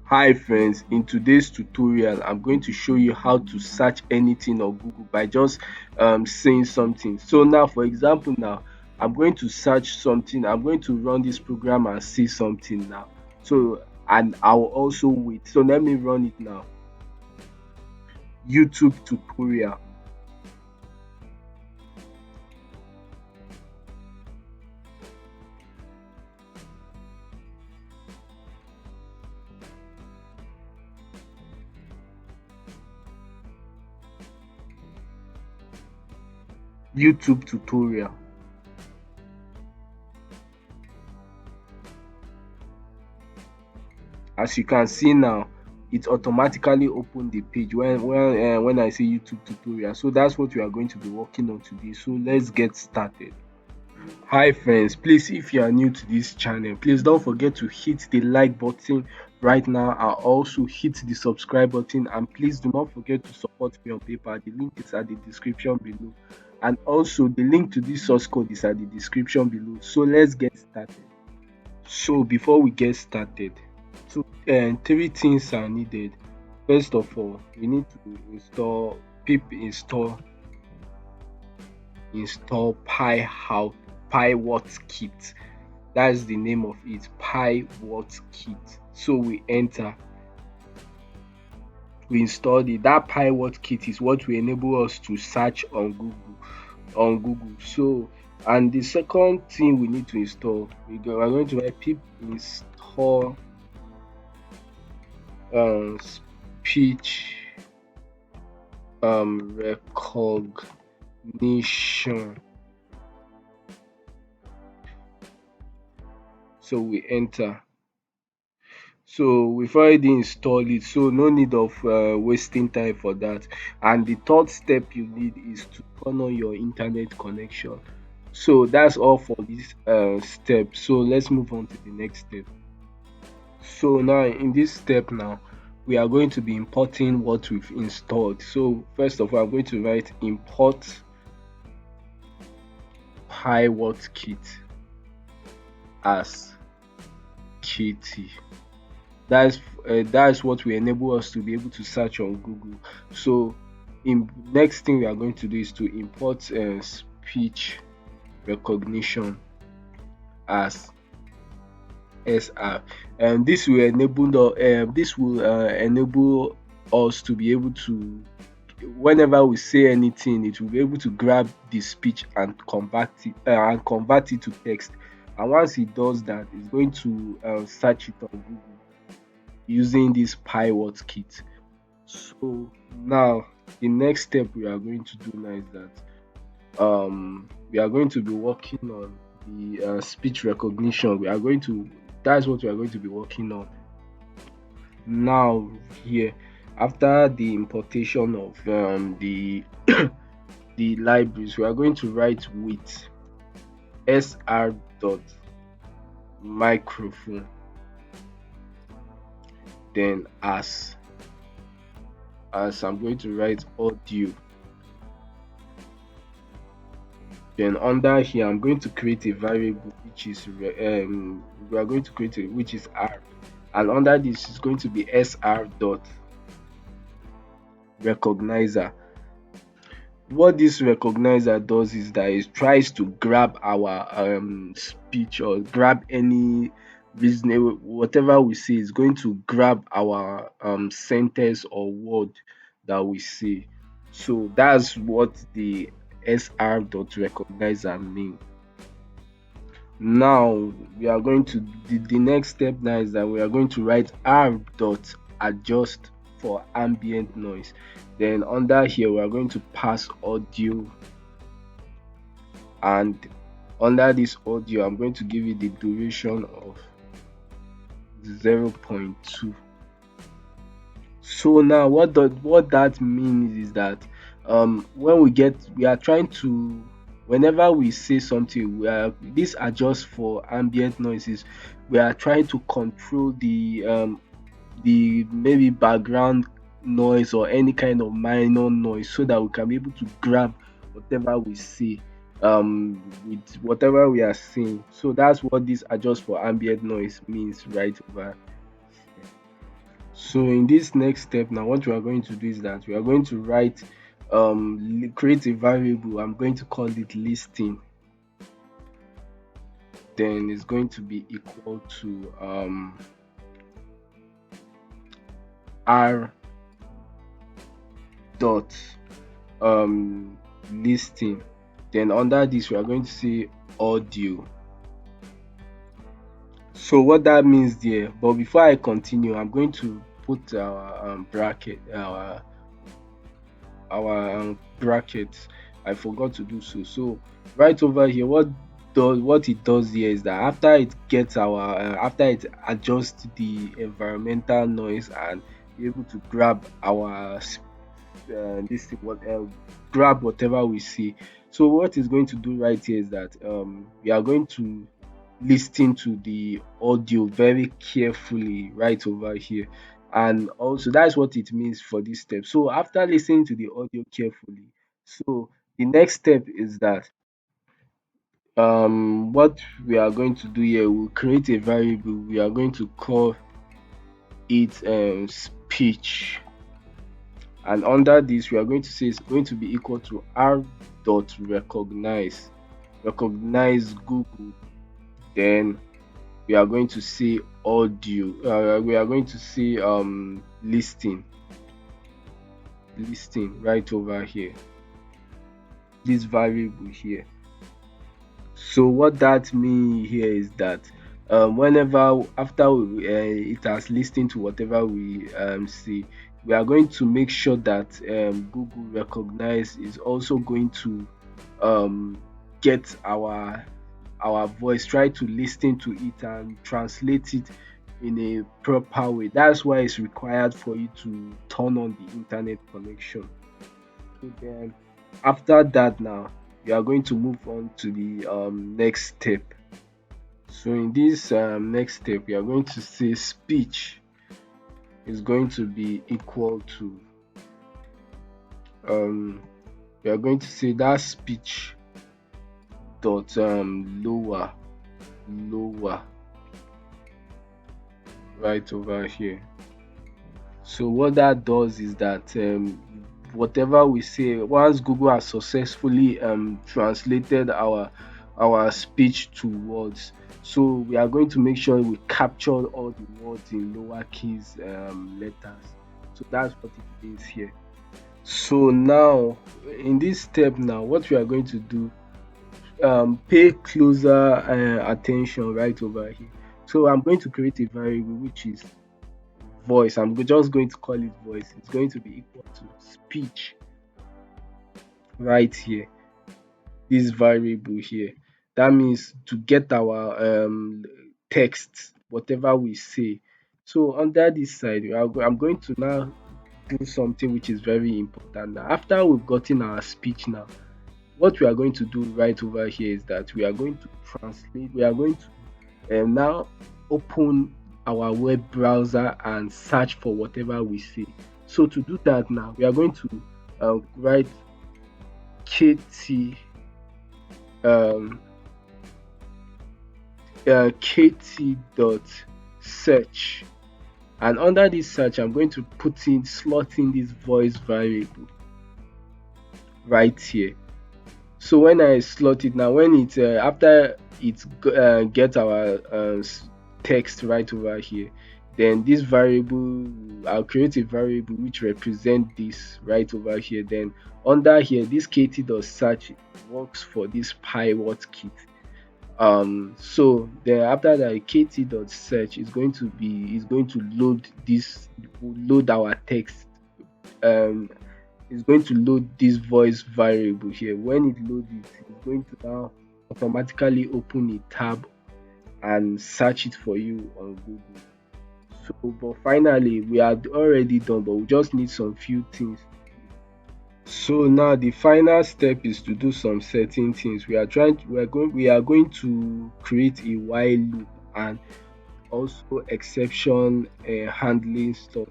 Hi friends, in today's tutorial I'm going to show you how to search anything on Google by just saying something. So now for example now I'm going to search something, I'm going to run this program and see something now. So and I'll also wait. So let me run it now. YouTube tutorial, YouTube tutorial. As you can see now, it automatically opened the page when I say YouTube tutorial. So that's what we are going to be working on today. So let's get started. Hi friends, please if you are new to this channel, please don't forget to hit the like button right now and also hit the subscribe button, and please do not forget to support me on PayPal. The link is at the description below, and also the link to this source code is at the description below. So let's get started. So before we get started, three things are needed. First of all, we need to install Pi what kit. That's the name of it, Pi what kit. So we enter, we installed it. That Pi what kit is what will enable us to search on Google. So and the second thing we need to install, are going to write pip install speech recognition. So we enter. So we've already installed it, so no need of wasting time for that. And the third step you need is to turn on your internet connection. So that's all for this step. So let's move on to the next step. So now in this step now, we are going to be importing what we've installed. So first of all, I'm going to write import pywort kit as kt. That's what will enable us to be able to search on Google. So in next thing we are going to do is to import speech recognition as SR, and this will enable us to be able to, whenever we say anything, it will be able to grab the speech and convert it to text. And once it does that, it's going to search it on Google using this pivot kit. So now the next step we are going to do now is that we are going to be working on the speech recognition. That's what we are going to be working on now here. After the importation of the the libraries, we are going to write with sr dot microphone, then as I'm going to write audio, then under here I'm going to create a variable which is we are going to create which is r, and under this is going to be sr dot recognizer. What this recognizer does is that it tries to grab our speech, or grab any reasonable whatever we say, is going to grab our sentence or word that we say. So that's what the sr dot recognizer means. Now we are going to the next step now is that we are going to write r dot adjust for ambient noise. Then under here we are going to pass audio, and under this audio I'm going to give it the duration of 0.2. So now what that means is that when we are trying to, whenever we say something, this adjusts for ambient noises. We are trying to control the maybe background noise or any kind of minor noise, so that we can be able to grab whatever we say with whatever we are saying. So that's what this adjust for ambient noise means right over. So in this next step now, what we are going to do is that we are going to write create a variable. I'm going to call it listing. Then it's going to be equal to r dot listing. Then under this we are going to say audio. So what that means there, but before I continue, I'm going to put our bracket, our brackets. I forgot to do so. So right over here, what it does here is that after it gets our after it adjusts the environmental noise and be able to grab our this thing, what grab whatever we see. So what it's going to do right here is that we are going to listen to the audio very carefully right over here, and also that's what it means for this step. So after listening to the audio carefully, so the next step is that what we are going to do here, we'll create a variable. We are going to call it speech, and under this we are going to say it's going to be equal to r dot recognize Google. Then we are going to say audio, we are going to say listing right over here, this variable here. So what that means here is that whenever after it has listened to whatever we see, we are going to make sure that Google recognize is also going to um, get our voice, try to listen to it and translate it in a proper way. That's why it's required for you to turn on the internet connection. So then after that now we are going to move on to the next step. So in this next step we are going to say speech is going to be equal to um we are going to say that speech dot lower right over here. So what that does is that whatever we say, once Google has successfully translated our speech to words, so we are going to make sure we capture all the words in lowercase letters. So that's what it is here. So now in this step now, what we are going to do, pay closer attention right over here. So I'm going to create a variable which is voice. Just going to call it voice. It's going to be equal to speech right here, this variable here. That means to get our text, whatever we say. So under this side, I'm going to now do something which is very important. Now, after we've gotten our speech now, what we are going to do right over here is that we are going to translate, we are going to now open our web browser and search for whatever we see. So to do that now, we are going to write kt um, kt dot search, and under this search I'm going to slot in this voice variable right here. So when I slot it now, when it after it get our text right over here, then this variable, I'll create a variable which represent this right over here. Then under here, this kt.search works for this pivot kit. So then after that, kt.search is going to load our text. um is going to load this voice variable here. When it loads it, it's going to now automatically open a tab and search it for you on Google. So, but finally, we are already done, but we just need some few things. So now the final step is to do some certain things. We are going to create a while loop and also exception handling stuff.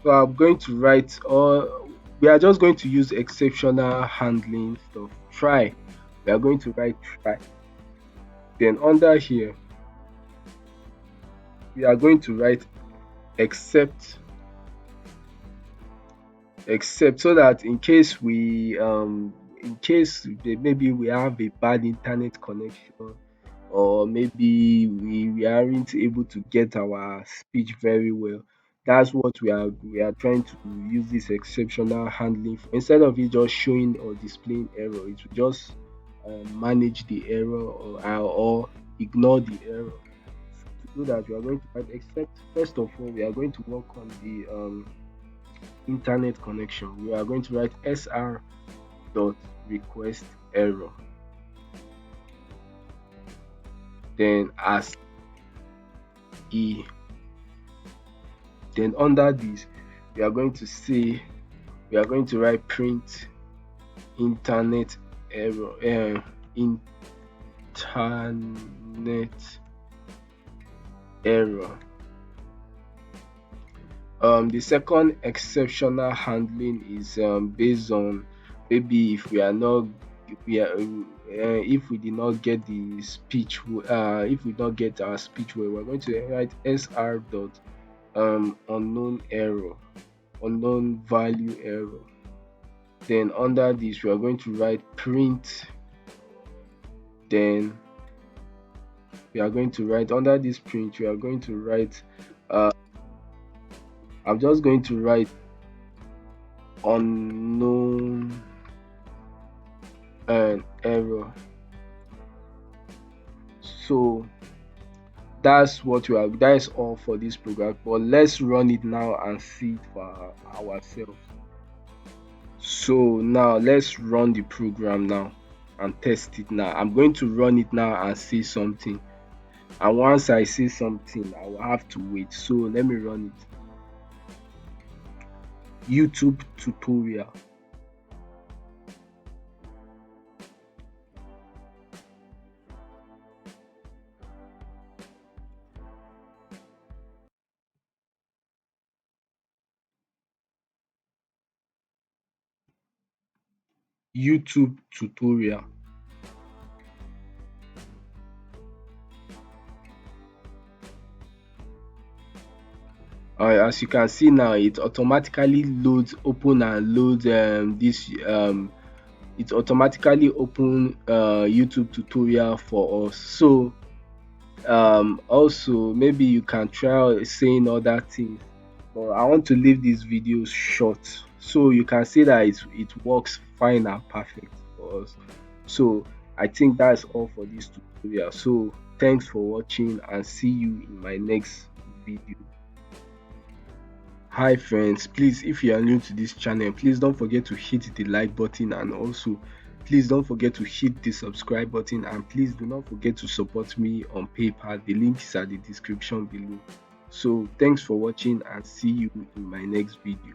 So I'm going to write all, we are just going to use exceptional handling stuff. Try. We are going to write try. Then under here, we are going to write except so that in case maybe we have a bad internet connection, or maybe we aren't able to get our speech very well. That's what we are trying to use this exceptional handling for. Instead of it just showing or displaying error, it will just manage the error, or ignore the error. To do that, we are going to write, except first of all, we are going to work on the internet connection. We are going to write sr dot request error. Then as e then under this, we are going to say we are going to write print internet error, internet error. The second exceptional handling is based on maybe if we are not if we are if we did not get the speech if we don't get our speech well, we're going to write sr dot unknown error, unknown value error. Then under this, we are going to write print. Then we are going to write under this print, we are going to write uh I'm just going to write unknown error. So that is all for this program, but let's run it now and see it for ourselves. So now let's run the program now and test it now. I'm going to run it now and see something. And once I see something, I will have to wait. So let me run it. YouTube tutorial. YouTube tutorial. As you can see now, it automatically loads open and loads this it automatically open YouTube tutorial for us. So also maybe you can try saying other things, but I want to leave this video short so you can see that it works fine and perfect for us. So I think that's all for this tutorial. So thanks for watching and see you in my next video. Hi friends, please, if you are new to this channel, please don't forget to hit the like button, and also please don't forget to hit the subscribe button, and please do not forget to support me on PayPal. The link is at the description below. So thanks for watching and see you in my next video.